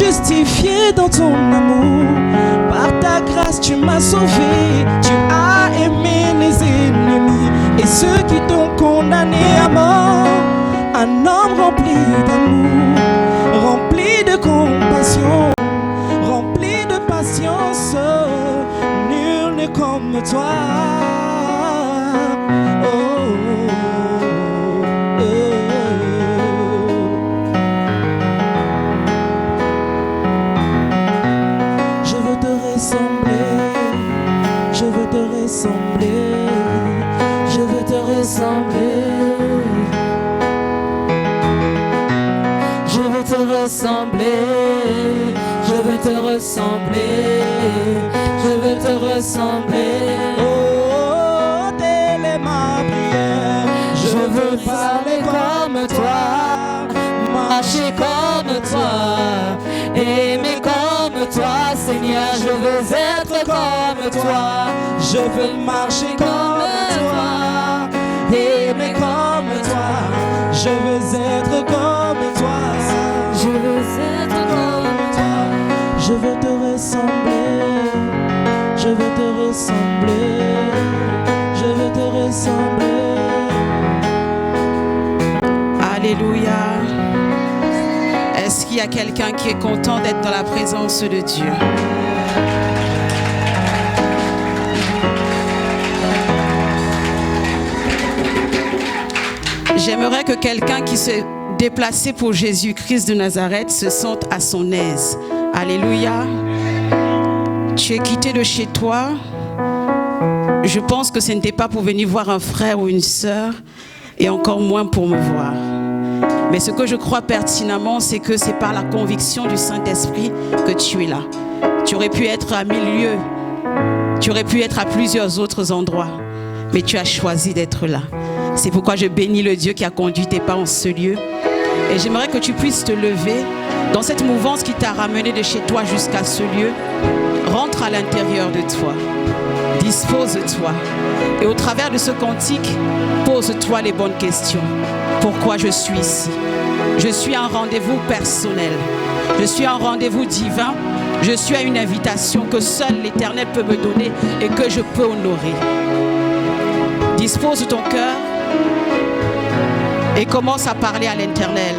justifié dans ton amour. Par ta grâce, tu m'as sauvé. Tu as aimé les ennemis et ceux qui t'ont condamné à mort. Un homme rempli d'amour, rempli de compassion, rempli de patience. Nul n'est comme toi. Je veux te ressembler, je veux te ressembler, je veux te ressembler. Je veux te ressembler, je veux te ressembler, je veux te ressembler. Oh, telle est ma prière. Je veux parler comme toi, marcher comme toi, aimer comme toi, Seigneur. Je veux être comme toi, je veux marcher comme toi, aimer comme toi. Je veux être comme toi, je veux être comme toi. Je veux te ressembler, je veux te ressembler, je veux te ressembler. Alléluia. Est-ce qu'il y a quelqu'un qui est content d'être dans la présence de Dieu? J'aimerais que quelqu'un qui s'est déplacé pour Jésus-Christ de Nazareth se sente à son aise. Alléluia. Tu es quitté de chez toi. Je pense que ce n'était pas pour venir voir un frère ou une sœur, et encore moins pour me voir. Mais ce que je crois pertinemment, c'est que c'est par la conviction du Saint-Esprit que tu es là. Tu aurais pu être à 1000 lieues. Tu aurais pu être à plusieurs autres endroits. Mais tu as choisi d'être là. C'est pourquoi je bénis le Dieu qui a conduit tes pas en ce lieu. Et j'aimerais que tu puisses te lever dans cette mouvance qui t'a ramené de chez toi jusqu'à ce lieu. Rentre à l'intérieur de toi. Dispose-toi. Et au travers de ce cantique, pose-toi les bonnes questions. Pourquoi je suis ici? Je suis à un rendez-vous personnel. Je suis à un rendez-vous divin. Je suis à une invitation que seul l'Éternel peut me donner et que je peux honorer. Dispose ton cœur et commence à parler à l'Éternel.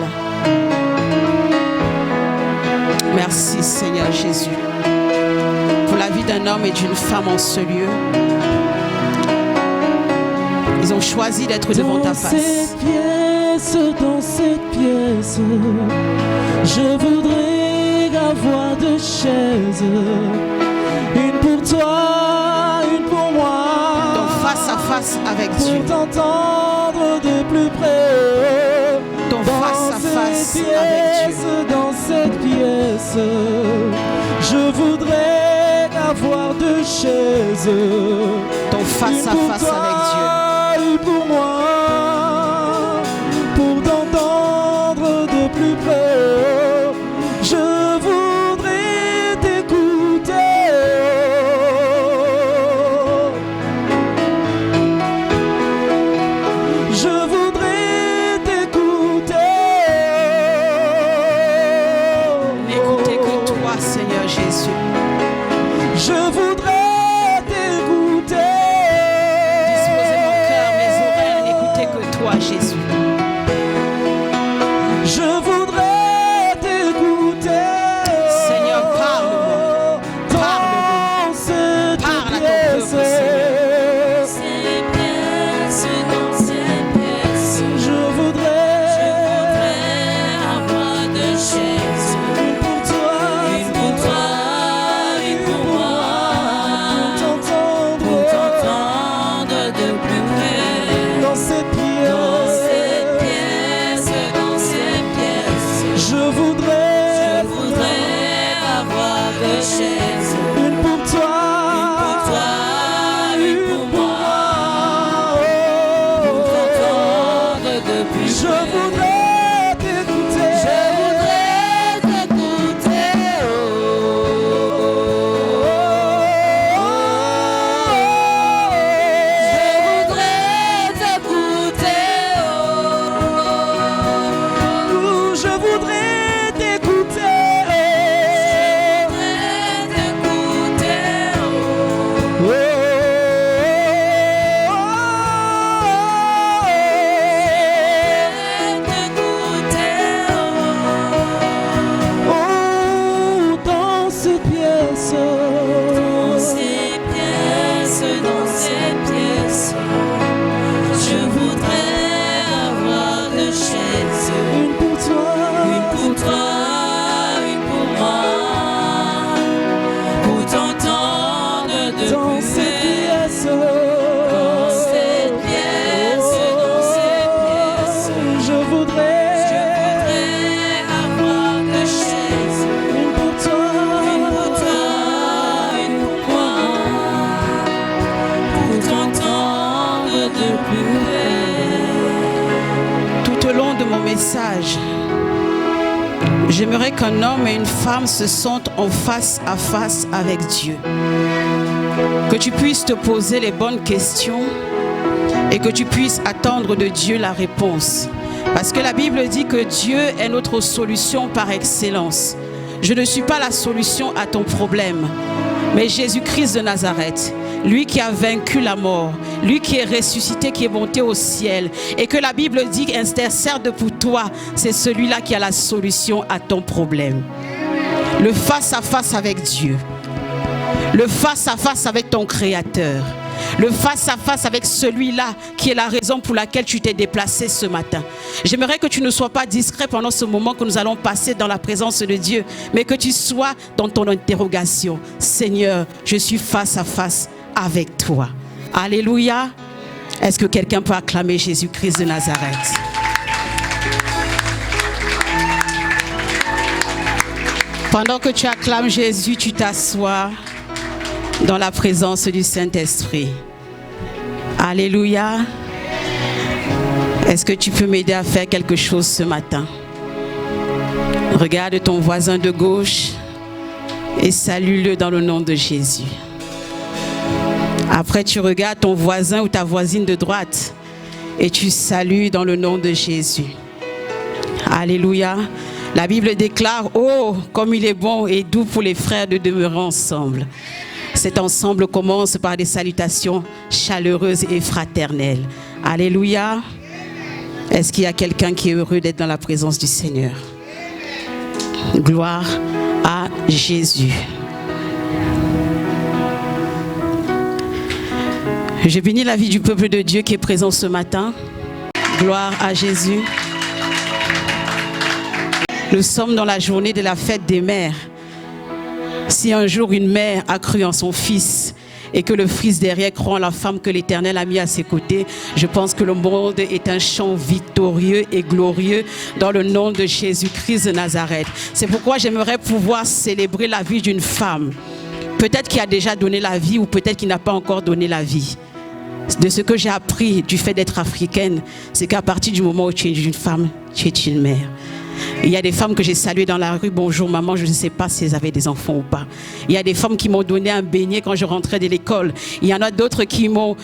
Merci Seigneur Jésus pour la vie d'un homme et d'une femme en ce lieu. Ils ont choisi d'être devant ta face. Dans cette pièce, je voudrais avoir deux chaises, une pour toi, une pour moi. Ton face à face avec Dieu. Pour t'entendre de plus près. Ton face à face avec Dieu. Dans cette pièce, je voudrais avoir deux chaises. Ton face à face avec Dieu. Une pour moi. Pour t'entendre de plus près, je voudrais t'écouter. Je voudrais t'écouter. N'écoutez que toi, Seigneur Jésus. Je voudrais t'écouter. Disposez mon cœur, mes oreilles, n'écoutez que toi, Jésus. Je voudrais t'écouter. Seigneur, parle-moi. Parle-moi. Parle à ton peuple, Seigneur. Ces pièces, dans ces pièces, Je voudrais avoir deux chaises. une pour toi, Une pour toi, une pour moi. pour Pour t'entendre t'entendre de plus près. dans cette Dans cette pièce. pièce, dans cette pièce, Je voudrais avoir deux chaises. une pour toi, Une pour toi, une pour moi. Pour Oh, t'entendre de plus je près. voudrais t'écouter. Je voudrais t'écouter. Je voudrais t'écouter. Je voudrais t'écouter. J'aimerais qu'un homme et une femme se sentent en face à face avec Dieu. Que tu puisses te poser les bonnes questions et que tu puisses attendre de Dieu la réponse. Parce que la Bible dit que Dieu est notre solution par excellence. Je ne suis pas la solution à ton problème, mais Jésus-Christ de Nazareth, lui qui a vaincu la mort, lui qui est ressuscité, qui est monté au ciel, et que la Bible dit intercède pour toi, c'est celui-là qui a la solution à ton problème. Le face-à-face avec Dieu, le face-à-face avec ton Créateur, le face-à-face avec celui-là qui est la raison pour laquelle tu t'es déplacé ce matin. J'aimerais que tu ne sois pas discret pendant ce moment que nous allons passer dans la présence de Dieu, mais que tu sois dans ton interrogation. Seigneur, je suis face à face avec toi. Alléluia. Est-ce que quelqu'un peut acclamer Jésus-Christ de Nazareth? Pendant que tu acclames Jésus, tu t'assois dans la présence du Saint-Esprit. Alléluia. Est-ce que tu peux m'aider à faire quelque chose ce matin? Regarde ton voisin de gauche et salue-le dans le nom de Jésus. Après, tu regardes ton voisin ou ta voisine de droite et tu salues dans le nom de Jésus. Alléluia. La Bible déclare, oh, comme il est bon et doux pour les frères de demeurer ensemble. Cet ensemble commence par des salutations chaleureuses et fraternelles. Alléluia. Est-ce qu'il y a quelqu'un qui est heureux d'être dans la présence du Seigneur? Gloire à Jésus. Je bénis la vie du peuple de Dieu qui est présent ce matin. Gloire à Jésus. Nous sommes dans la journée de la fête des mères. Si un jour une mère a cru en son fils et que le fils derrière croit en la femme que l'Éternel a mis à ses côtés, je pense que le monde est un chant victorieux et glorieux dans le nom de Jésus-Christ de Nazareth. C'est pourquoi j'aimerais pouvoir célébrer la vie d'une femme. Peut-être qui a déjà donné la vie ou peut-être qui n'a pas encore donné la vie. De ce que j'ai appris du fait d'être africaine, c'est qu'à partir du moment où tu es une femme, tu es une mère. Il y a des femmes que j'ai saluées dans la rue. Bonjour maman, je ne sais pas si elles avaient des enfants ou pas. Il y a des femmes qui m'ont donné un beignet quand je rentrais de l'école. Il y en a d'autres qui m'ont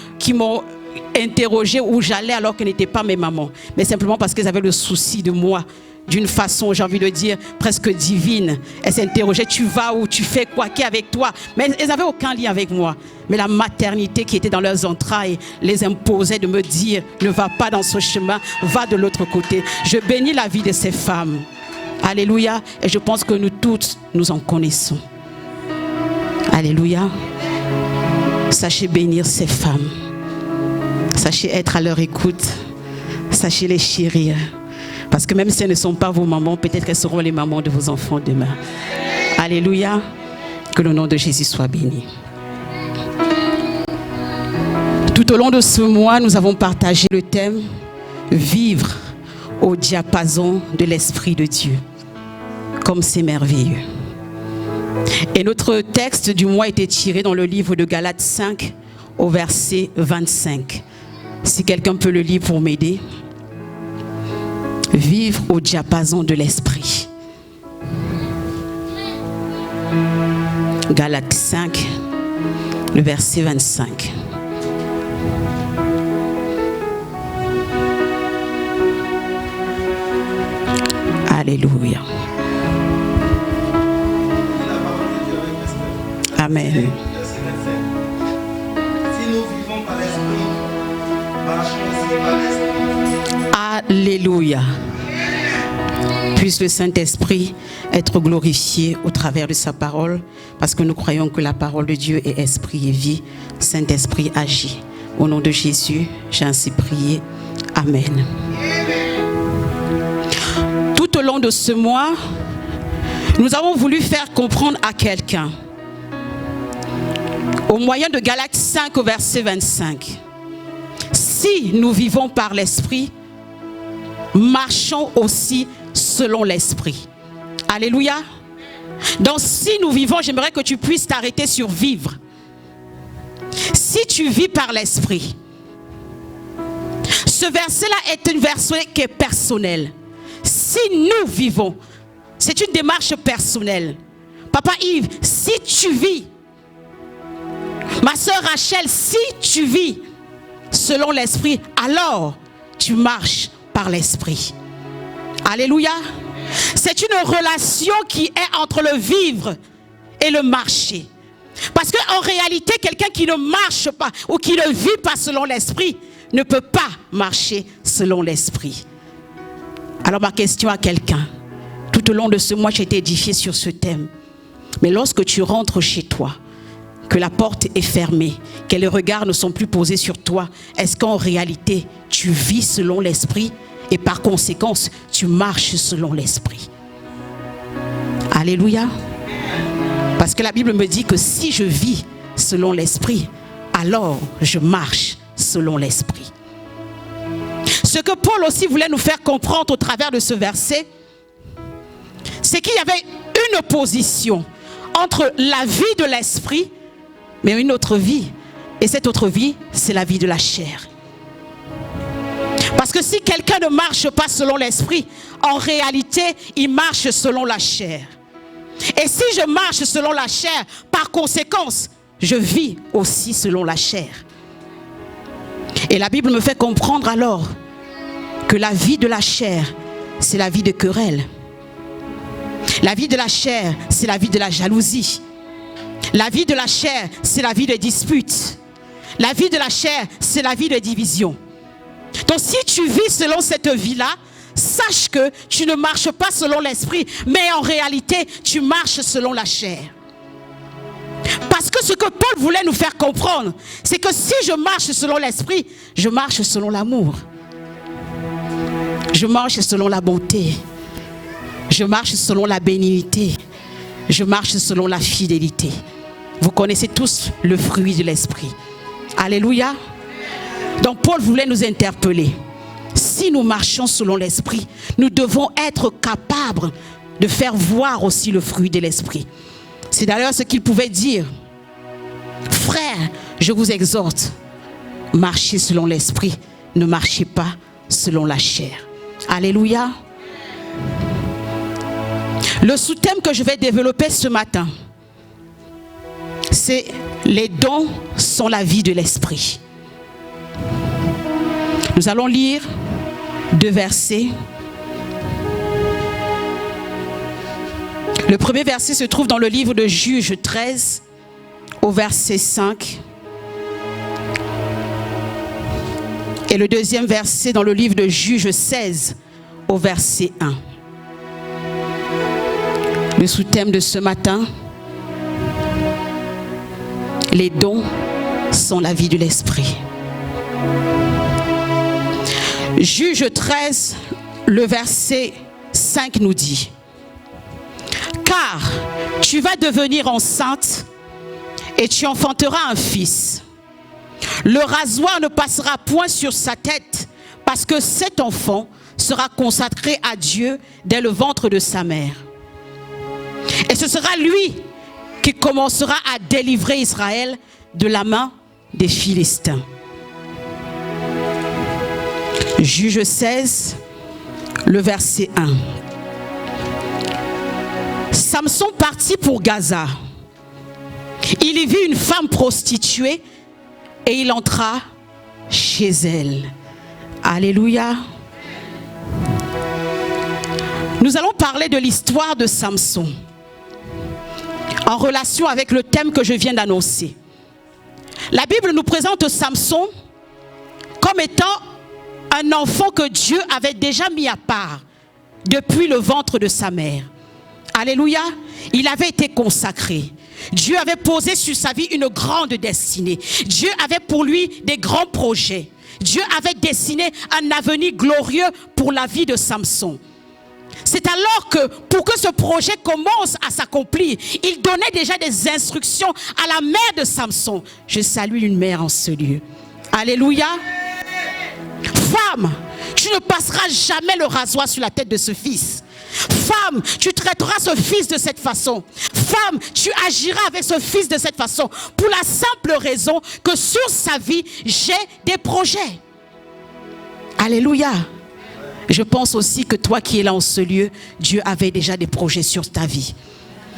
interrogé où j'allais alors qu'elles n'étaient pas mes mamans. Mais simplement parce qu'elles avaient le souci de moi. D'une façon, j'ai envie de dire, presque divine. Elles s'interrogeaient, tu vas où, tu fais quoi, qui est avec toi? Mais elles n'avaient aucun lien avec moi. Mais la maternité qui était dans leurs entrailles les imposait de me dire, ne va pas dans ce chemin, va de l'autre côté. Je bénis la vie de ces femmes. Alléluia. Et je pense que nous toutes, nous en connaissons. Alléluia. Sachez bénir ces femmes. Sachez être à leur écoute. Sachez les chérir. Parce que même si elles ne sont pas vos mamans, peut-être qu'elles seront les mamans de vos enfants demain. Alléluia. Que le nom de Jésus soit béni. Tout au long de ce mois, nous avons partagé le thème « Vivre au diapason de l'Esprit de Dieu ». Comme c'est merveilleux. Et notre texte du mois était tiré dans le livre de Galates 5 au verset 25. Si quelqu'un peut le lire pour m'aider. Vivre au diapason de l'esprit. Galates 5, le verset 25. Alléluia. Amen. Si nous vivons par l'esprit, marchons aussi par l'esprit. Alléluia. Puisse le Saint-Esprit être glorifié au travers de sa parole, parce que nous croyons que la parole de Dieu est esprit et vie. Saint-Esprit agit. Au nom de Jésus, j'ai ainsi prié. Amen. Tout au long de ce mois, nous avons voulu faire comprendre à quelqu'un, au moyen de Galates 5 au verset 25, si nous vivons par l'esprit, marchons aussi selon l'esprit. Alléluia. Donc si nous vivons, j'aimerais que tu puisses t'arrêter sur vivre. Si tu vis par l'esprit, ce verset-là est un verset qui est personnel. Si nous vivons, C'est une démarche personnelle. Papa Yves, si tu vis, ma soeur Rachel, si tu vis selon l'esprit, alors tu marches par l'esprit. Alléluia. C'est une relation qui est entre le vivre et le marcher. Parce qu'en réalité, quelqu'un qui ne marche pas ou qui ne vit pas selon l'esprit ne peut pas marcher selon l'esprit. Alors ma question à quelqu'un, tout au long de ce mois, j'ai été édifié sur ce thème. Mais lorsque tu rentres chez toi, que la porte est fermée, que les regards ne sont plus posés sur toi, est-ce qu'en réalité, tu vis selon l'esprit et par conséquence, tu marches selon l'esprit? Alléluia. Parce que la Bible me dit que si je vis selon l'esprit, alors je marche selon l'esprit. Ce que Paul aussi voulait nous faire comprendre au travers de ce verset, c'est qu'il y avait une opposition entre la vie de l'esprit, mais une autre vie. Et cette autre vie, c'est la vie de la chair. Parce que si quelqu'un ne marche pas selon l'esprit, en réalité, il marche selon la chair. Et si je marche selon la chair, par conséquence, je vis aussi selon la chair. Et la Bible me fait comprendre alors que la vie de la chair, c'est la vie de querelle. La vie de la chair, c'est la vie de la jalousie. La vie de la chair, c'est la vie de disputes. La vie de la chair, c'est la vie de division. Donc si tu vis selon cette vie-là, sache que tu ne marches pas selon l'esprit, mais en réalité, tu marches selon la chair. Parce que ce que Paul voulait nous faire comprendre, c'est que si je marche selon l'esprit, je marche selon l'amour. Je marche selon la bonté. Je marche selon la bénignité. Je marche selon la fidélité. Vous connaissez tous le fruit de l'esprit. Alléluia. Donc Paul voulait nous interpeller. Si nous marchons selon l'esprit, nous devons être capables de faire voir aussi le fruit de l'esprit. C'est d'ailleurs ce qu'il pouvait dire. Frères, je vous exhorte, marchez selon l'esprit, ne marchez pas selon la chair. Alléluia. Le sous-thème que je vais développer ce matin, c'est les dons sont la vie de l'esprit. Nous allons lire 2 versets. Le premier verset se trouve dans le livre de Juges 13, au verset 5. Et le deuxième verset dans le livre de Juges 16, au verset 1. Le sous-thème de ce matin, les dons sont la vie de l'esprit. Juge 13, le verset 5 nous dit: car tu vas devenir enceinte et tu enfanteras un fils. Le rasoir ne passera point sur sa tête, parce que cet enfant sera consacré à Dieu dès le ventre de sa mère. Et ce sera lui qui commencera à délivrer Israël de la main des Philistins. Juge 16, le verset 1. Samson partit pour Gaza. Il y vit une femme prostituée et il entra chez elle. Alléluia. Nous allons parler de l'histoire de Samson en relation avec le thème que je viens d'annoncer. La Bible nous présente Samson comme étant un enfant que Dieu avait déjà mis à part depuis le ventre de sa mère. Alléluia. Il avait été consacré. Dieu avait posé sur sa vie une grande destinée. Dieu avait pour lui des grands projets. Dieu avait dessiné un avenir glorieux pour la vie de Samson. C'est alors que, pour que ce projet commence à s'accomplir, il donnait déjà des instructions à la mère de Samson. Je salue une mère en ce lieu. Alléluia. Femme, tu ne passeras jamais le rasoir sur la tête de ce fils. Femme, tu traiteras ce fils de cette façon. Femme, tu agiras avec ce fils de cette façon. Pour la simple raison que sur sa vie, j'ai des projets. Alléluia. Je pense aussi que toi qui es là en ce lieu, Dieu avait déjà des projets sur ta vie.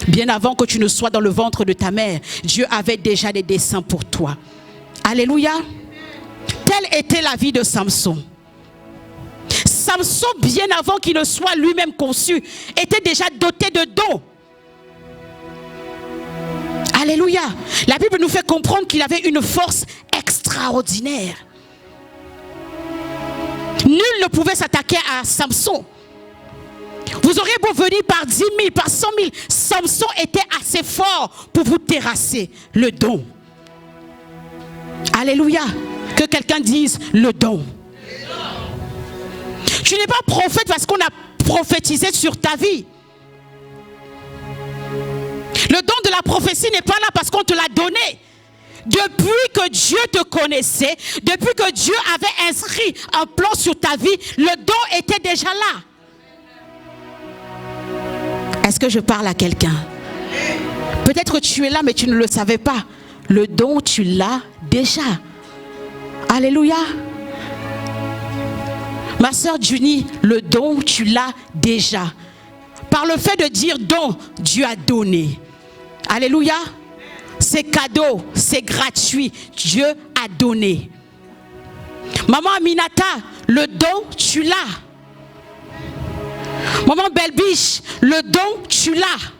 Bien avant que tu ne sois dans le ventre de ta mère, Dieu avait déjà des desseins pour toi. Alléluia. Telle était la vie de Samson. Samson, bien avant qu'il ne soit lui-même conçu, était déjà doté de dons. Alléluia. La Bible nous fait comprendre qu'il avait une force extraordinaire. Nul ne pouvait s'attaquer à Samson. Vous auriez beau venir par 10 000, par 100 000, Samson était assez fort pour vous terrasser. Le don. Alléluia. Que quelqu'un dise le don. Tu n'es pas prophète parce qu'on a prophétisé sur ta vie. Le don de la prophétie n'est pas là parce qu'on te l'a donné. Depuis que Dieu te connaissait, depuis que Dieu avait inscrit un plan sur ta vie, le don était déjà là. Est-ce que je parle à quelqu'un? Peut-être que tu es là mais tu ne le savais pas. Le don, tu l'as déjà. Alléluia. Ma sœur Junie, le don, tu l'as déjà. Par le fait de dire don, Dieu a donné. Alléluia. C'est cadeau, c'est gratuit. Dieu a donné. Maman Aminata, le don, tu l'as. Maman Belbiche, le don, tu l'as.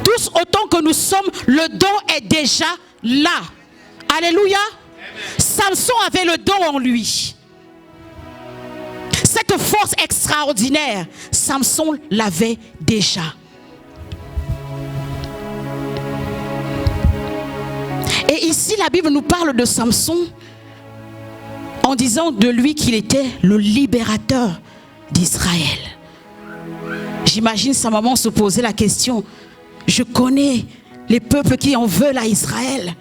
Tous autant que nous sommes, le don est déjà là. Alléluia. Samson avait le don en lui. Cette force extraordinaire, Samson l'avait déjà. Et ici, la Bible nous parle de Samson en disant de lui qu'il était le libérateur d'Israël. J'imagine sa maman se poser la question. Je connais les peuples qui en veulent à Israël.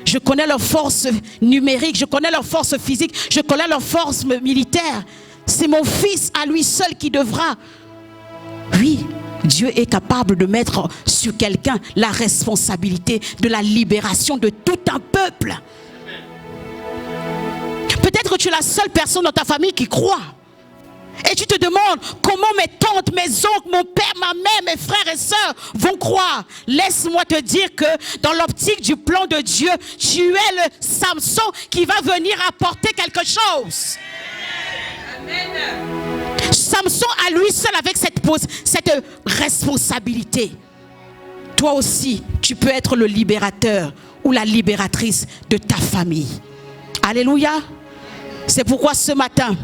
Je connais leur force numérique, je connais leur force physique, je connais leur force militaire. C'est mon fils à lui seul qui devra. Oui, Dieu est capable de mettre sur quelqu'un la responsabilité de la libération de tout un peuple. Peut-être que tu es la seule personne dans ta famille qui croit. Et tu te demandes comment mes tantes, mes oncles, mon père, ma mère, mes frères et sœurs vont croire. Laisse-moi te dire que dans l'optique du plan de Dieu, tu es le Samson qui va venir apporter quelque chose. Samson à lui seul avec cette responsabilité. Toi aussi, tu peux être le libérateur ou la libératrice de ta famille. Alléluia. C'est pourquoi ce matin,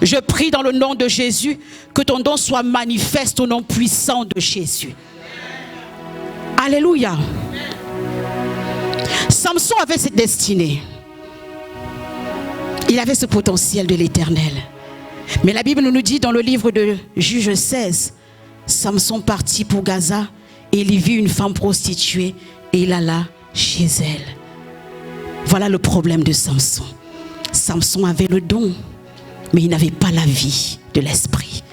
je prie dans le nom de Jésus que ton don soit manifeste au nom puissant de Jésus. Alléluia. Samson avait cette destinée. Il avait ce potentiel de l'Éternel. Mais la Bible nous dit dans le livre de Juge 16, Samson partit pour Gaza et il y vit une femme prostituée et il alla chez elle. Voilà le problème de Samson. Samson avait le don, mais il n'avait pas la vie de l'esprit.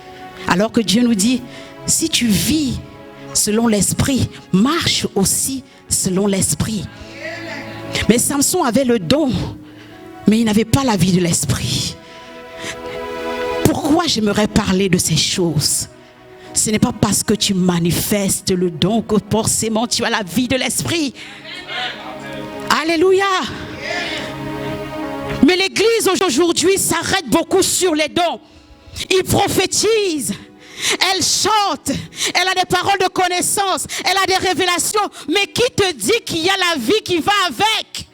Alors que Dieu nous dit, si tu vis selon l'esprit, marche aussi selon l'esprit. Mais Samson avait le don, mais il n'avait pas la vie de l'esprit. Pourquoi j'aimerais parler de ces choses? Ce n'est pas parce que tu manifestes le don que forcément tu as la vie de l'esprit. Alléluia. Mais l'église aujourd'hui s'arrête beaucoup sur les dons. Il prophétise, elle chante, elle a des paroles de connaissance, elle a des révélations. Mais qui te dit qu'il y a la vie qui va avec?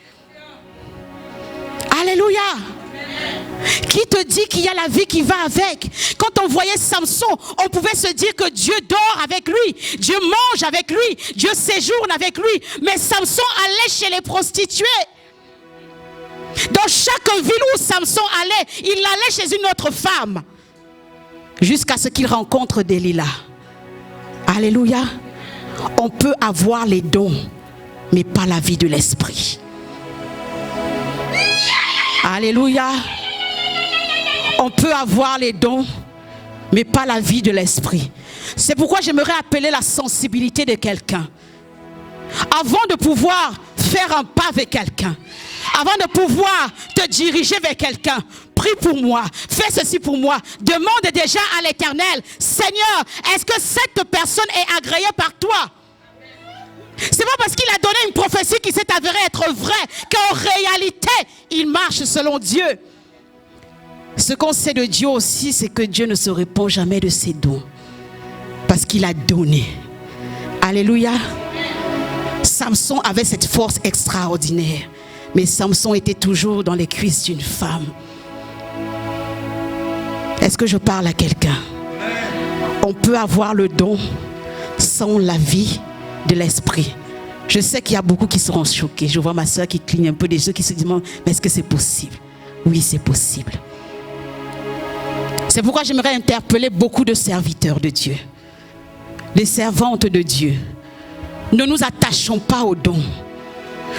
Alléluia. Qui te dit qu'il y a la vie qui va avec? Quand on voyait Samson, on pouvait se dire que Dieu dort avec lui, Dieu mange avec lui, Dieu séjourne avec lui. Mais Samson allait chez les prostituées. Dans chaque ville où Samson allait, il allait chez une autre femme. Jusqu'à ce qu'il rencontre Delilah. Alléluia. On peut avoir les dons, mais pas la vie de l'esprit. Alléluia. On peut avoir les dons, mais pas la vie de l'esprit. C'est pourquoi j'aimerais appeler la sensibilité de quelqu'un. Avant de pouvoir faire un pas avec quelqu'un, avant de pouvoir te diriger vers quelqu'un, prie pour moi, fais ceci pour moi. Demande déjà à l'Éternel, Seigneur, est-ce que cette personne est agréée par toi? C'est pas parce qu'il a donné une prophétie qui s'est avérée être vraie qu'en réalité, il marche selon Dieu. Ce qu'on sait de Dieu aussi, c'est que Dieu ne se répand jamais de ses dons. Parce qu'il a donné. Alléluia. Samson avait cette force extraordinaire. Mais Samson était toujours dans les cuisses d'une femme. Est-ce que je parle à quelqu'un? On peut avoir le don sans la vie de l'esprit. Je sais qu'il y a beaucoup qui seront choqués. Je vois ma soeur qui cligne un peu des yeux, qui se demandent, mais est-ce que c'est possible? Oui, c'est possible. C'est pourquoi j'aimerais interpeller beaucoup de serviteurs de Dieu, des servantes de Dieu. Ne nous attachons pas aux dons.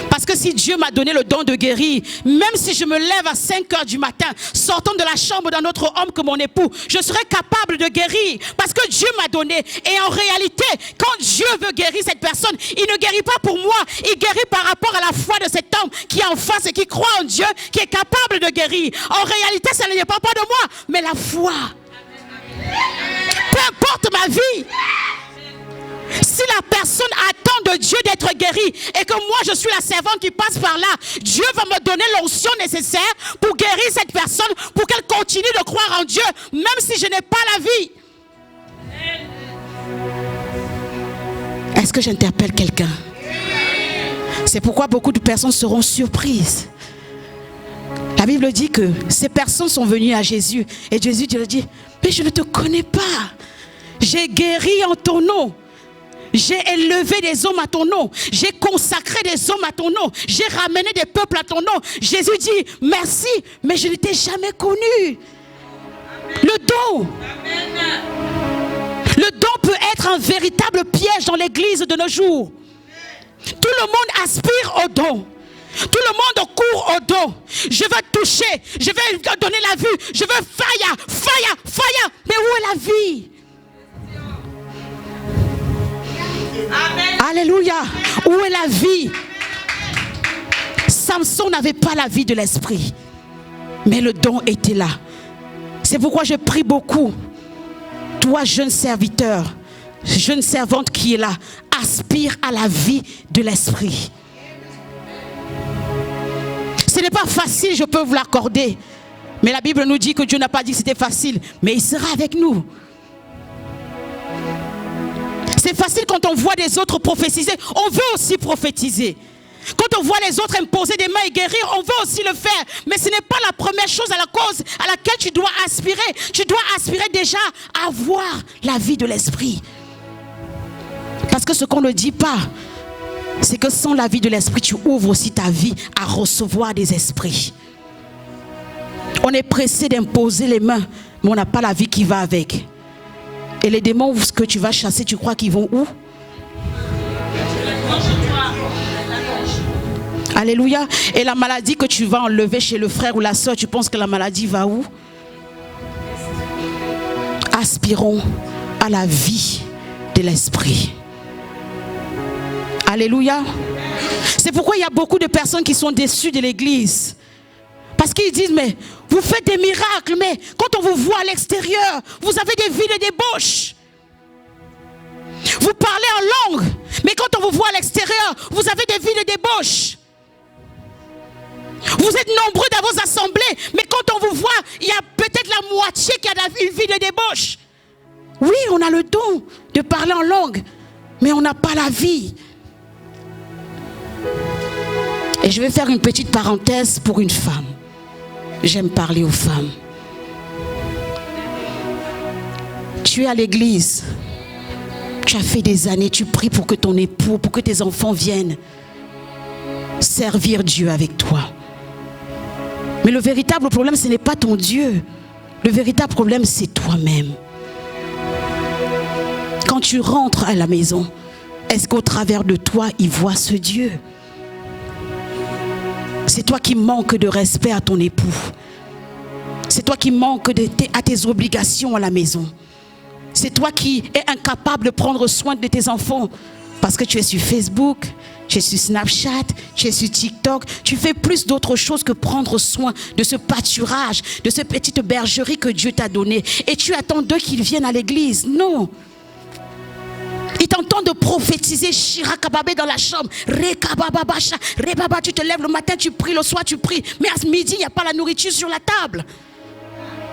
Parce que si Dieu m'a donné le don de guérir, même si je me lève à 5 heures du matin, sortant de la chambre d'un autre homme que mon époux, je serai capable de guérir. Parce que Dieu m'a donné. Et en réalité, quand Dieu veut guérir cette personne, il ne guérit pas pour moi. Il guérit par rapport à la foi de cet homme qui est en face et qui croit en Dieu, qui est capable de guérir. En réalité, ça ne dépend pas de moi, mais la foi. Peu importe ma vie. Si la personne attend de Dieu d'être guérie et que moi je suis la servante qui passe par là, Dieu va me donner l'onction nécessaire pour guérir cette personne, pour qu'elle continue de croire en Dieu, même si je n'ai pas la vie. Est-ce que j'interpelle quelqu'un? C'est pourquoi beaucoup de personnes seront surprises. La Bible dit que ces personnes sont venues à Jésus et Jésus leur dit, mais je ne te connais pas. J'ai guéri en ton nom. J'ai élevé des hommes à ton nom. J'ai consacré des hommes à ton nom. J'ai ramené des peuples à ton nom. Jésus dit, merci, mais je ne t'ai jamais connu. Le don. Le don peut être un véritable piège dans l'église de nos jours. Tout le monde aspire au don. Tout le monde court au don. Je veux toucher. Je veux donner la vue. Je veux fire, fire, fire. Mais où est la vie? Amen. Alléluia. Où est la vie? Samson n'avait pas la vie de l'esprit, mais le don était là. C'est pourquoi je prie beaucoup. Toi, jeune serviteur, jeune servante qui est là, aspire à la vie de l'esprit. Ce n'est pas facile, je peux vous l'accorder. Mais la Bible nous dit que Dieu n'a pas dit que c'était facile, mais il sera avec nous. C'est facile quand on voit des autres prophétiser. On veut aussi prophétiser. Quand on voit les autres imposer des mains et guérir, on veut aussi le faire. Mais ce n'est pas la première chose à la cause à laquelle tu dois aspirer. Tu dois aspirer déjà à voir la vie de l'esprit. Parce que ce qu'on ne dit pas, c'est que sans la vie de l'esprit, tu ouvres aussi ta vie à recevoir des esprits. On est pressé d'imposer les mains, mais on n'a pas la vie qui va avec. Et les démons que tu vas chasser, tu crois qu'ils vont où? Alléluia. Et la maladie que tu vas enlever chez le frère ou la soeur, tu penses que la maladie va où? Aspirons à la vie de l'esprit. Alléluia. C'est pourquoi il y a beaucoup de personnes qui sont déçues de l'église. Parce qu'ils disent, mais vous faites des miracles, mais quand on vous voit à l'extérieur, vous avez des vies de débauche. Vous parlez en langue, mais quand on vous voit à l'extérieur, vous avez des vies de débauche. Vous êtes nombreux dans vos assemblées, mais quand on vous voit, il y a peut-être la moitié qui a une vie de débauche. Oui, on a le don de parler en langue, mais on n'a pas la vie. Et je vais faire une petite parenthèse pour une femme. J'aime parler aux femmes. Tu es à l'église. Tu as fait des années, tu pries pour que ton époux, pour que tes enfants viennent servir Dieu avec toi. Mais le véritable problème, ce n'est pas ton Dieu. Le véritable problème, c'est toi-même. Quand tu rentres à la maison, est-ce qu'au travers de toi, il voit ce Dieu? C'est toi qui manques de respect à ton époux. C'est toi qui manques à tes obligations à la maison. C'est toi qui es incapable de prendre soin de tes enfants. Parce que tu es sur Facebook, tu es sur Snapchat, tu es sur TikTok. Tu fais plus d'autres choses que prendre soin de ce pâturage, de cette petite bergerie que Dieu t'a donnée. Et tu attends d'eux qu'ils viennent à l'église. Non. Ils t'entendent prophétiser Shirakababé dans la chambre. Rekabababasha, Rebaba, tu te lèves le matin, tu pries, le soir tu pries. Mais à midi, il n'y a pas la nourriture sur la table.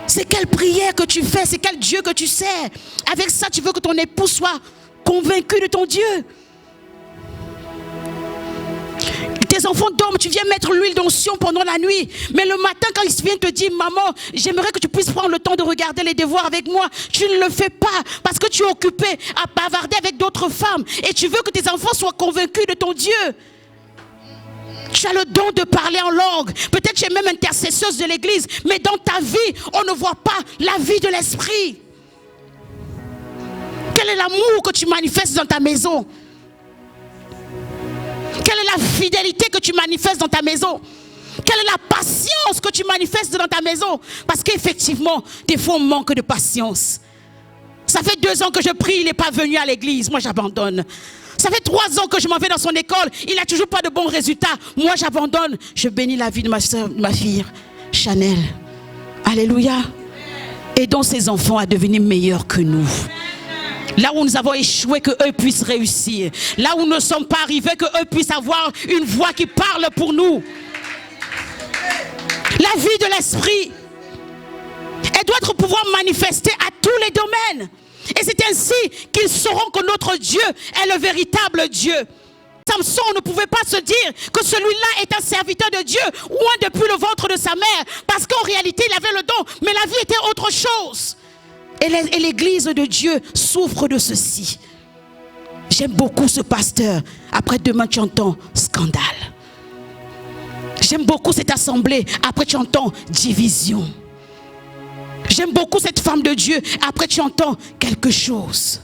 C'est quelle prière que tu fais, c'est quel Dieu que tu sers. Avec ça, tu veux que ton époux soit convaincu de ton Dieu. Tes enfants dorment, tu viens mettre l'huile d'onction pendant la nuit. Mais le matin, quand ils viennent te dire, maman, j'aimerais que tu puisses prendre le temps de regarder les devoirs avec moi. Tu ne le fais pas parce que tu es occupé à bavarder avec d'autres femmes. Et tu veux que tes enfants soient convaincus de ton Dieu. Tu as le don de parler en langue. Peut-être tu es même intercesseuse de l'église. Mais dans ta vie, on ne voit pas la vie de l'esprit. Quel est l'amour que tu manifestes dans ta maison? Quelle est la fidélité que tu manifestes dans ta maison? Quelle est la patience que tu manifestes dans ta maison? Parce qu'effectivement, des fois on manque de patience. Ça fait 2 ans que je prie, il n'est pas venu à l'église. Moi j'abandonne. Ça fait 3 ans que je m'en vais dans son école. Il n'a toujours pas de bons résultats. Moi j'abandonne. Je bénis la vie de ma soeur, ma fille, Chanel. Alléluia. Aidons ces enfants à devenir meilleurs que nous. Là où nous avons échoué, qu'eux puissent réussir. Là où nous ne sommes pas arrivés, qu'eux puissent avoir une voix qui parle pour nous. La vie de l'esprit, elle doit pouvoir manifester à tous les domaines. Et c'est ainsi qu'ils sauront que notre Dieu est le véritable Dieu. Samson ne pouvait pas se dire que celui-là est un serviteur de Dieu, loin depuis le ventre de sa mère. Parce qu'en réalité, il avait le don, mais la vie était autre chose. Et l'église de Dieu souffre de ceci. J'aime beaucoup ce pasteur. Après demain tu entends scandale. J'aime beaucoup cette assemblée. Après tu entends division. J'aime beaucoup cette femme de Dieu. Après tu entends quelque chose.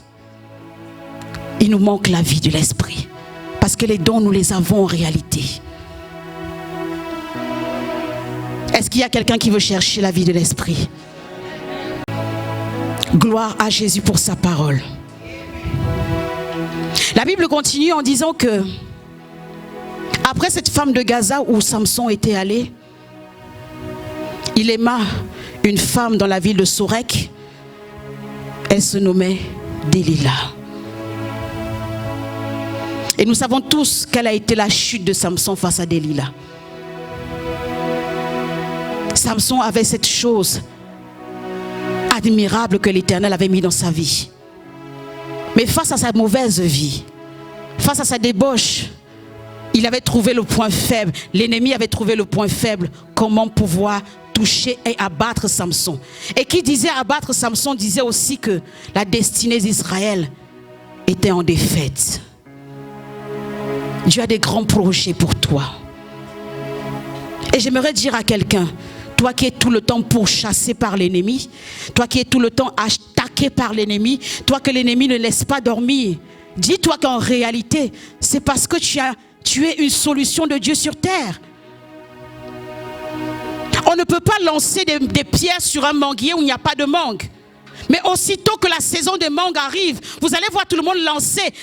Il nous manque la vie de l'esprit. Parce que les dons nous les avons en réalité. Est-ce qu'il y a quelqu'un qui veut chercher la vie de l'esprit? Gloire à Jésus pour sa parole. La Bible continue en disant que après cette femme de Gaza où Samson était allé, il aima une femme dans la ville de Sorek. Elle se nommait Delilah. Et nous savons tous quelle a été la chute de Samson face à Delilah. Samson avait cette chose admirable que l'Éternel avait mis dans sa vie. Mais face à sa mauvaise vie, face à sa débauche, il avait trouvé le point faible. L'ennemi avait trouvé le point faible. Comment pouvoir toucher et abattre Samson. Et qui disait abattre Samson disait aussi que la destinée d'Israël était en défaite. Dieu a des grands projets pour toi. Et j'aimerais dire à quelqu'un, toi qui es tout le temps pourchassé par l'ennemi, toi qui es tout le temps attaqué par l'ennemi, toi que l'ennemi ne laisse pas dormir, dis-toi qu'en réalité, c'est parce que tu es une solution de Dieu sur terre. On ne peut pas lancer des pierres sur un manguier où il n'y a pas de mangue. Mais aussitôt que la saison des mangues arrive, vous allez voir tout le monde lancer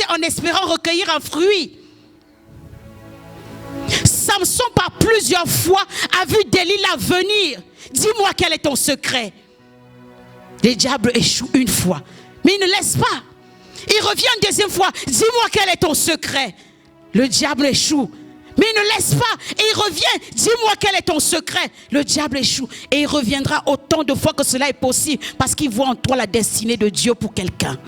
en espérant recueillir un fruit. Samson par plusieurs fois a vu Delilah venir. Dis-moi quel est ton secret. Le diable échoue une fois, mais il ne laisse pas. Il revient une deuxième fois. Dis-moi quel est ton secret. Le diable échoue, mais il ne laisse pas. Et il revient. Dis-moi quel est ton secret. Le diable échoue. Et il reviendra autant de fois que cela est possible. Parce qu'il voit en toi la destinée de Dieu pour quelqu'un.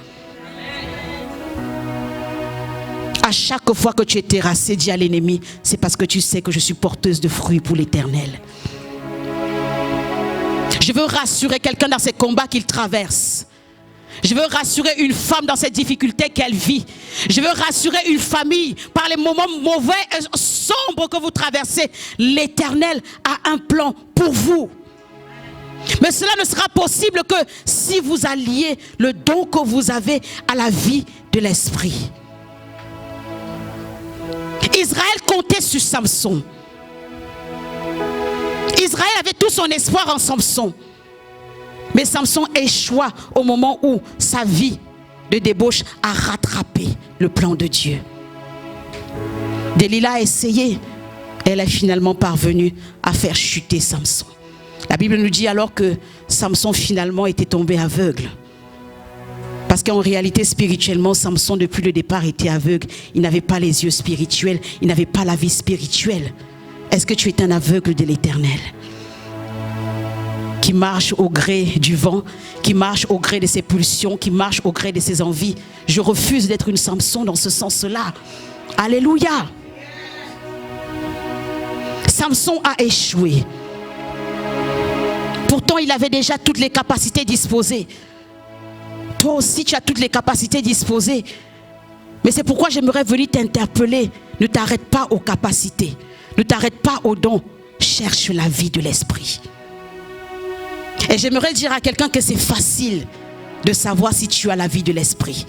À chaque fois que tu es terrassé, dis à l'ennemi, c'est parce que tu sais que je suis porteuse de fruits pour l'Éternel. Je veux rassurer quelqu'un dans ces combats qu'il traverse. Je veux rassurer une femme dans cette difficulté qu'elle vit. Je veux rassurer une famille par les moments mauvais et sombres que vous traversez. L'Éternel a un plan pour vous. Mais cela ne sera possible que si vous alliez le don que vous avez à la vie de l'esprit. Israël comptait sur Samson. Israël avait tout son espoir en Samson. Mais Samson échoua au moment où sa vie de débauche a rattrapé le plan de Dieu. Delilah a essayé. Elle est finalement parvenue à faire chuter Samson. La Bible nous dit alors que Samson finalement était tombé aveugle. Parce qu'en réalité, spirituellement, Samson depuis le départ était aveugle. Il n'avait pas les yeux spirituels. Il n'avait pas la vie spirituelle. Est-ce que tu es un aveugle de l'Éternel? Qui marche au gré du vent, qui marche au gré de ses pulsions, qui marche au gré de ses envies. Je refuse d'être une Samson dans ce sens-là. Alléluia. Samson a échoué. Pourtant, il avait déjà toutes les capacités disposées. Toi aussi, tu as toutes les capacités disposées. Mais c'est pourquoi j'aimerais venir t'interpeller. Ne t'arrête pas aux capacités. Ne t'arrête pas aux dons. Cherche la vie de l'esprit. Et j'aimerais dire à quelqu'un que c'est facile de savoir si tu as la vie de l'esprit.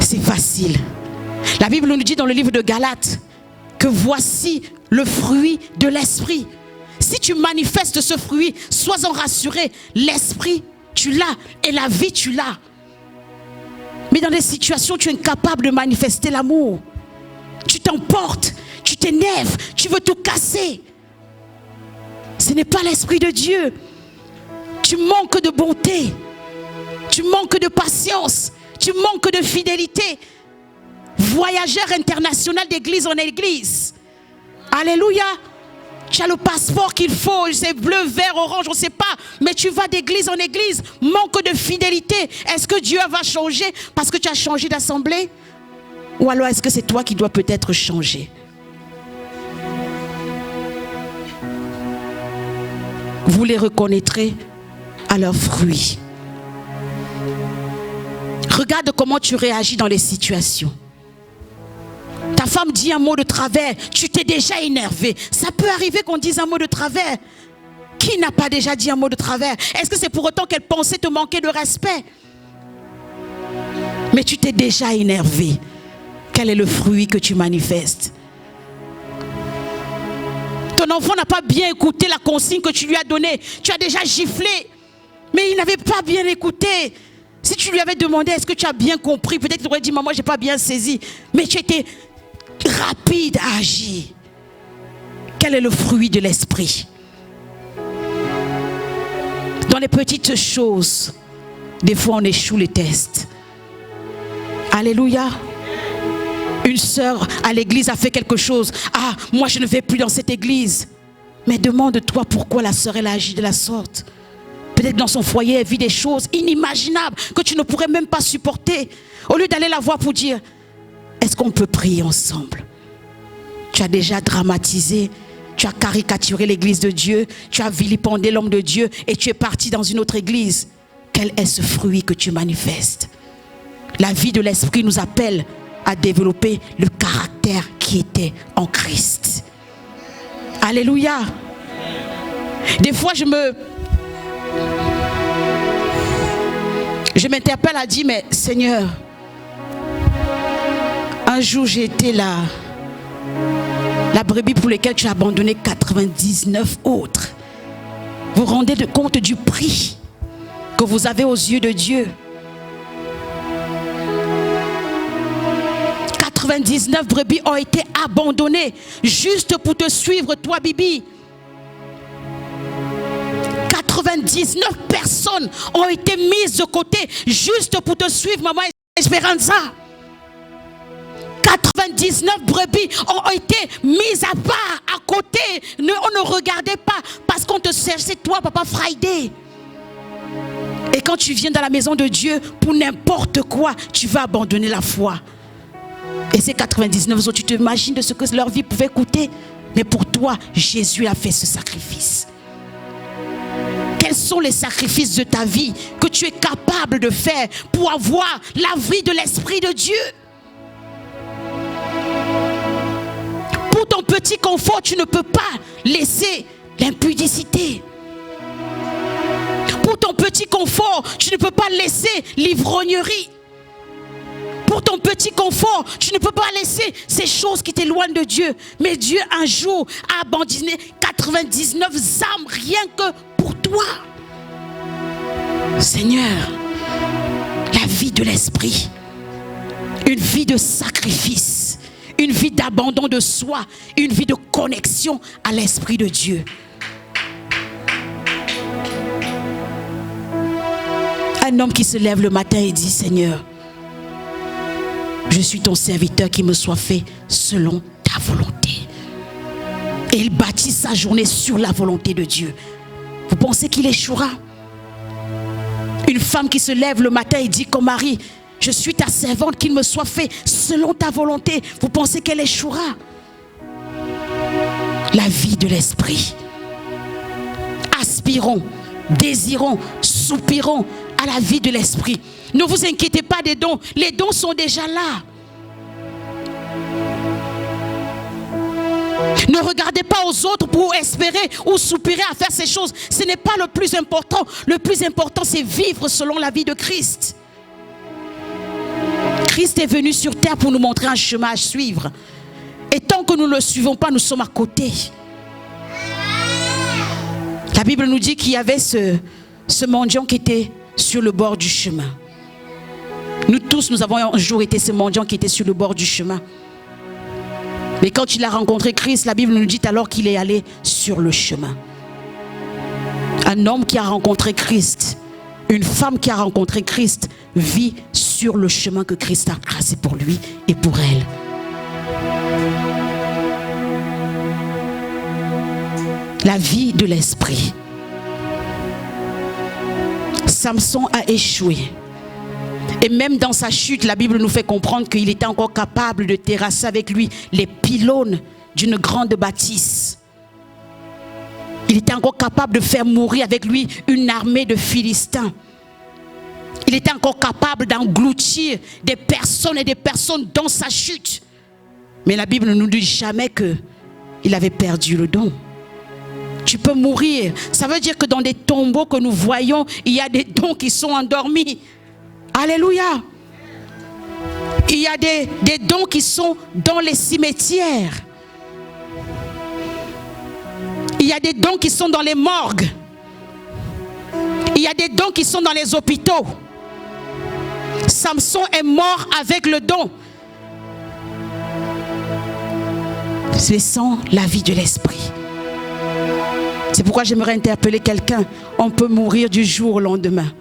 C'est facile. La Bible nous dit dans le livre de Galates que voici le fruit de l'esprit. Si tu manifestes ce fruit, sois-en rassuré, l'esprit, tu l'as, et la vie, tu l'as. Mais dans des situations, tu es incapable de manifester l'amour. Tu t'emportes, tu t'énerves, tu veux tout casser. Ce n'est pas l'esprit de Dieu. Tu manques de bonté, tu manques de patience, tu manques de fidélité. Voyageur international d'église en église. Alléluia. Tu as le passeport qu'il faut, c'est bleu, vert, orange, on ne sait pas. Mais tu vas d'église en église, manque de fidélité. Est-ce que Dieu va changer parce que tu as changé d'assemblée? Ou alors est-ce que c'est toi qui dois peut-être changer? Vous les reconnaîtrez à leurs fruits. Regarde comment tu réagis dans les situations. Ta femme dit un mot de travers, tu t'es déjà énervé. Ça peut arriver qu'on dise un mot de travers. Qui n'a pas déjà dit un mot de travers? Est-ce que c'est pour autant qu'elle pensait te manquer de respect? Mais tu t'es déjà énervé. Quel est le fruit que tu manifestes? Ton enfant n'a pas bien écouté la consigne que tu lui as donnée. Tu as déjà giflé. Mais il n'avait pas bien écouté. Si tu lui avais demandé, est-ce que tu as bien compris? Peut-être qu'il aurait dit, maman, je n'ai pas bien saisi. Mais tu étais rapide à agir. Quel est le fruit de l'esprit? Dans les petites choses, des fois on échoue les tests. Alléluia. Une sœur à l'église a fait quelque chose. Ah, moi je ne vais plus dans cette église. Mais demande-toi pourquoi la sœur elle a agi de la sorte. Peut-être dans son foyer elle vit des choses inimaginables que tu ne pourrais même pas supporter. Au lieu d'aller la voir pour dire, est-ce qu'on peut prier ensemble? Tu as déjà dramatisé, tu as caricaturé l'église de Dieu, tu as vilipendé l'homme de Dieu et tu es parti dans une autre église. Quel est ce fruit que tu manifestes? La vie de l'esprit nous appelle à développer le caractère qui était en Christ. Alléluia. Des fois je m'interpelle à dire, mais Seigneur, un jour j'ai été la brebis pour laquelle tu as abandonné 99 autres. Vous rendez compte du prix que vous avez aux yeux de Dieu. 99 brebis ont été abandonnées juste pour te suivre, toi, Bibi. 99 personnes ont été mises de côté juste pour te suivre, maman Esperanza. 99 brebis ont été mises à part, à côté. On ne regardait pas parce qu'on te cherchait, toi, Papa Friday. Et quand tu viens dans la maison de Dieu, pour n'importe quoi, tu vas abandonner la foi. Et ces 99 autres, tu t'imagines de ce que leur vie pouvait coûter. Mais pour toi, Jésus a fait ce sacrifice. Quels sont les sacrifices de ta vie que tu es capable de faire pour avoir la vie de l'Esprit de Dieu? Pour ton petit confort, tu ne peux pas laisser l'impudicité. Pour ton petit confort, tu ne peux pas laisser l'ivrognerie. Pour ton petit confort, tu ne peux pas laisser ces choses qui t'éloignent de Dieu. Mais Dieu un jour a abandonné 99 âmes rien que pour toi. Seigneur, la vie de l'esprit. une vie de sacrifice, une vie d'abandon de soi, une vie de connexion à l'Esprit de Dieu. Un homme qui se lève le matin et dit: Seigneur, je suis ton serviteur, qu'il me soit fait selon ta volonté. Et il bâtit sa journée sur la volonté de Dieu. Vous pensez qu'il échouera? Une femme qui se lève le matin et dit comme Marie: je suis ta servante, qu'il me soit fait selon ta volonté. Vous pensez qu'elle échouera? La vie de l'esprit. Aspirons, désirons, soupirons à la vie de l'esprit. Ne vous inquiétez pas des dons. Les dons sont déjà là. Ne regardez pas aux autres pour espérer ou soupirer à faire ces choses. Ce n'est pas le plus important. Le plus important, c'est vivre selon la vie de Christ. Christ est venu sur terre pour nous montrer un chemin à suivre. Et tant que nous ne le suivons pas, nous sommes à côté. La Bible nous dit qu'il y avait ce mendiant qui était sur le bord du chemin. Nous tous, nous avons un jour été ce mendiant qui était sur le bord du chemin. Mais quand il a rencontré Christ, la Bible nous dit alors qu'il est allé sur le chemin. Un homme qui a rencontré Christ, une femme qui a rencontré Christ, vit sur le chemin que Christ a tracé pour lui et pour elle. La vie de l'esprit. Samson a échoué. Et même dans sa chute, la Bible nous fait comprendre qu'il était encore capable de terrasser avec lui les pylônes d'une grande bâtisse. Il était encore capable de faire mourir avec lui une armée de Philistins. Il était encore capable d'engloutir des personnes et des personnes dans sa chute. Mais la Bible ne nous dit jamais qu'il avait perdu le don. Tu peux mourir. Ça veut dire que dans des tombeaux que nous voyons, il y a des dons qui sont endormis. Alléluia. Il y a des dons qui sont dans les cimetières. Il y a des dons qui sont dans les morgues. Il y a des dons qui sont dans les hôpitaux. Samson est mort avec le don. C'est sans la vie de l'esprit. C'est pourquoi j'aimerais interpeller quelqu'un. On peut mourir du jour au lendemain.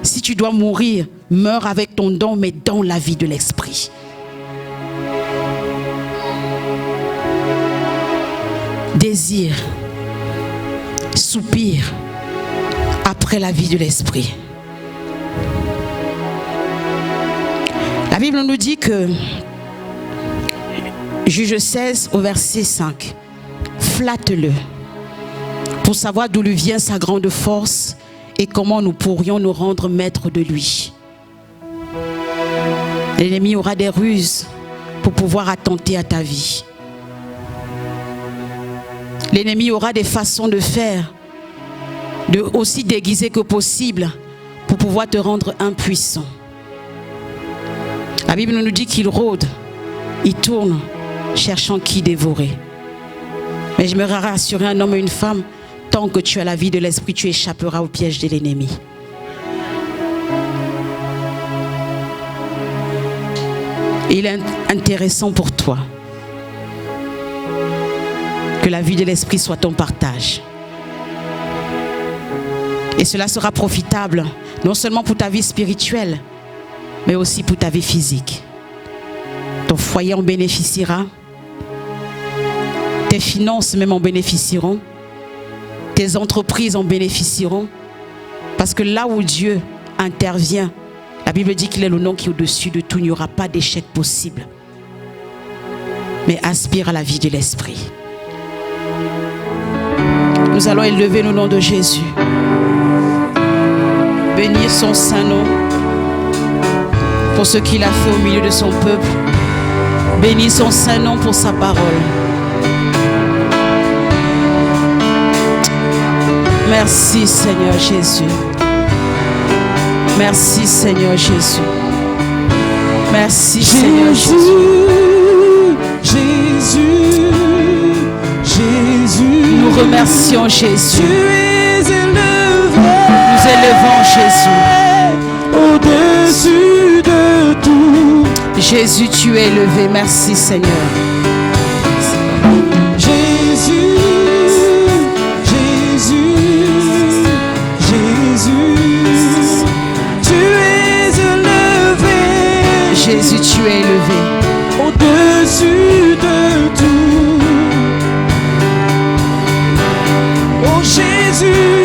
Si tu dois mourir, meurs avec ton don, mais dans la vie de l'esprit. Désir, soupir après la vie de l'esprit. La Bible nous dit que Juge 16 au verset 5. Flatte-le pour savoir d'où lui vient sa grande force et comment nous pourrions nous rendre maîtres de lui. L'ennemi aura des ruses pour pouvoir attenter à ta vie. L'ennemi aura des façons de faire, aussi déguisées que possible, pour pouvoir te rendre impuissant. La Bible nous dit qu'il rôde, il tourne, cherchant qui dévorer. Mais je me rassurer un homme et une femme, tant que tu as la vie de l'esprit, tu échapperas au piège de l'ennemi. Il est intéressant pour toi que la vie de l'esprit soit ton partage. Et cela sera profitable, non seulement pour ta vie spirituelle, mais aussi pour ta vie physique. Ton foyer en bénéficiera, tes finances même en bénéficieront, tes entreprises en bénéficieront, parce que là où Dieu intervient, la Bible dit qu'il est le nom qui est au-dessus de tout, il n'y aura pas d'échec possible. Mais aspire à la vie de l'esprit. Nous allons élever le nom de Jésus. Bénir son saint nom pour ce qu'il a fait au milieu de son peuple. Bénis son saint nom pour sa parole. Merci Seigneur Jésus. Merci Seigneur Jésus. Merci Seigneur Jésus. Jésus, Jésus. Nous remercions Jésus. Tu es élevé. Nous élevons Jésus. Au-dessus de tout. Jésus, tu es élevé. Merci Seigneur. Jésus, Jésus, Jésus, tu es élevé. Jésus, tu es élevé. Au-dessus de tout. Oh Jésus.